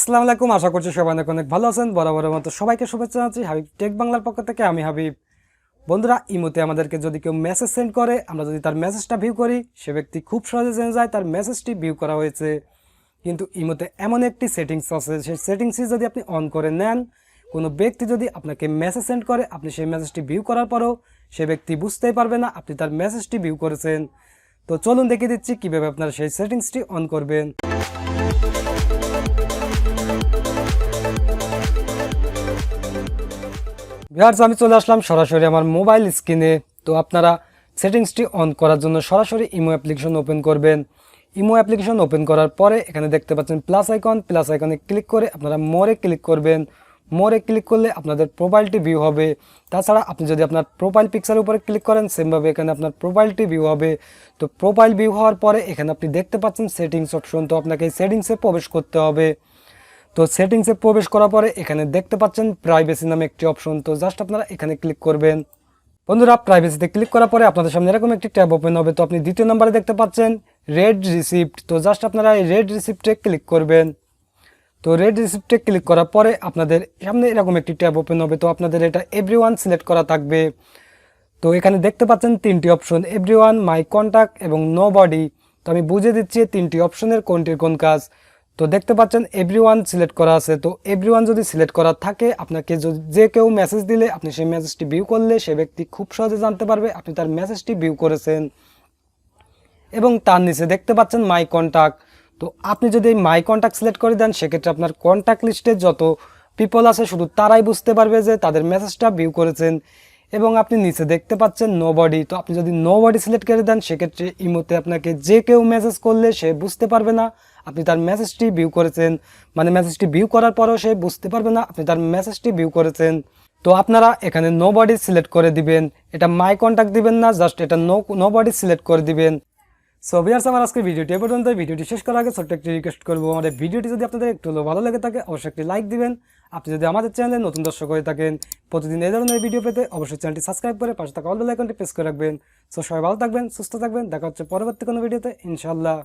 আসসালামু আলাইকুম, আশা করছি সবাই অনেক অনেক ভালো আছেন। বরাবরের মতো সবাইকে শুভেচ্ছা জানাচ্ছি হাবিব টেক বাংলার পক্ষ থেকে। আমি হাবিব। বন্ধুরা, ইমোতে আমাদেরকে যদি কেউ মেসেজ সেন্ড করে, আমরা যদি তার মেসেজটা ভিউ করি, সে ব্যক্তি খুব সহজে জেনে যায় তার মেসেজটি ভিউ করা হয়েছে। কিন্তু ইমোতে এমন একটি সেটিংস আছে, সেই সেটিংসটি যদি আপনি অন করে নেন, কোনো ব্যক্তি যদি আপনাকে মেসেজ সেন্ড করে, আপনি সেই মেসেজটি ভিউ করার পরেও সে ব্যক্তি বুঝতেই পারবে না আপনি তার মেসেজটি ভিউ করেছেন। তো চলুন দেখিয়ে দিচ্ছি কীভাবে আপনারা সেই সেটিংসটি অন করবেন। ভিউয়ার্স, আমি চলে আসলাম সরাসরি আমার মোবাইল স্ক্রিনে। তো আপনারা সেটিংসটি অন করার জন্য সরাসরি ইমো অ্যাপ্লিকেশন ওপেন করবেন। ইমো অ্যাপ্লিকেশন ওপেন করার পরে এখানে দেখতে পাচ্ছেন প্লাস আইকনে ক্লিক করে আপনারা মোরে ক্লিক করবেন। মোরে ক্লিক করলে আপনাদের প্রোফাইলটি ভিউ হবে। তাছাড়া আপনি যদি আপনার প্রোফাইল পিকচারের উপরে ক্লিক করেন, সেমভাবে এখানে আপনার প্রোফাইলটি ভিউ হবে। তো প্রোফাইল ভিউ হওয়ার পরে এখানে আপনি দেখতে পাচ্ছেন সেটিংস অপশন। তো আপনাকে এই সেটিংসে প্রবেশ করতে হবে। তো সেটিংসে প্রবেশ করার পরে এখানে দেখতে পাচ্ছেন প্রাইভেসি নামে একটি অপশন। তো জাস্ট আপনারা এখানে ক্লিক করবেন। বন্ধুরা, প্রাইভেসিতে ক্লিক করার পরে আপনাদের সামনে এরকম একটি ট্যাব ওপেন হবে। তো আপনি দ্বিতীয় নম্বরে দেখতে পাচ্ছেন রেড রিসিপ্ট। তো জাস্ট আপনারা এই রেড রিসিপ্টে ক্লিক করবেন। তো রেড রিসিপ্টে ক্লিক করার পরে আপনাদের সামনে এরকম একটি ট্যাব ওপেন হবে। তো আপনাদের এটা এভরিওয়ান সিলেক্ট করা থাকবে। তো এখানে দেখতে পাচ্ছেন তিনটি অপশন, এভরিওয়ান, মাই কন্ট্যাক্ট এবং নো বডি। তো আমি বুঝে দিচ্ছি তিনটি অপশনের কোনটির কোন কাজ। তো দেখতে পাচ্ছেন এভরিওয়ান সিলেক্ট করা আছে। তো এভরিওয়ান যদি সিলেক্ট করা থাকে, আপনাকে যে কেউ মেসেজ দিলে আপনি সেই মেসেজটি ভিউ করলে সে ব্যক্তি খুব সহজে জানতে পারবে আপনি তার মেসেজটি ভিউ করেছেন। এবং তার নিচে দেখতে পাচ্ছেন মাই কন্ট্যাক্ট। তো আপনি যদি এই মাই কন্ট্যাক্ট সিলেক্ট করে দেন, সেক্ষেত্রে আপনার কন্ট্যাক্ট লিস্টে যত পিপল আছে শুধু তারাই বুঝতে পারবে যে তাদের মেসেজটা ভিউ করেছেন। এবং আপনি নিচে দেখতে পাচ্ছেন নো বডি। তো আপনি যদি নো বডি সিলেক্ট করে দেন, সেক্ষেত্রে ইমোতে আপনাকে যে কেউ মেসেজ করলে সে বুঝতে পারবে না আপনি তার মেসেজটি ভিউ করেছেন। মানে মেসেজটি ভিউ করার পরেও সে বুঝতে পারবে না আপনি তার মেসেজটি ভিউ করেছেন। তো আপনারা এখানে নো বডি সিলেক্ট করে দিবেন। এটা মাই কন্ট্যাক্ট দিবেন না, জাস্ট এটা নো বডি সিলেক্ট করে দিবেন। সো ভিউয়ার্স, আমার আজকে ভিডিওটি এ পর্যন্ত। ভিডিওটি শেষ করার আগে ছোট্ট একটি রিকোয়েস্ট করবো, আমাদের ভিডিওটি যদি আপনাদের একটু ভালো লেগে থাকে অবশ্যই একটি লাইক দিবেন। আপনি যদি আমাদের চ্যানেলে নতুন দর্শক হয়ে থাকেন, প্রতিদিন এই ধরনের ভিডিও পেতে অবশ্যই চ্যানেলটি সাবস্ক্রাইব করে পাশে থাকা অল বেল আইকনটি প্রেস করে রাখবেন। সো সবাই ভালো থাকবেন, সুস্থ থাকবেন। দেখা হচ্ছে পরবর্তী কোনো ভিডিওতে, ইনশাআল্লাহ।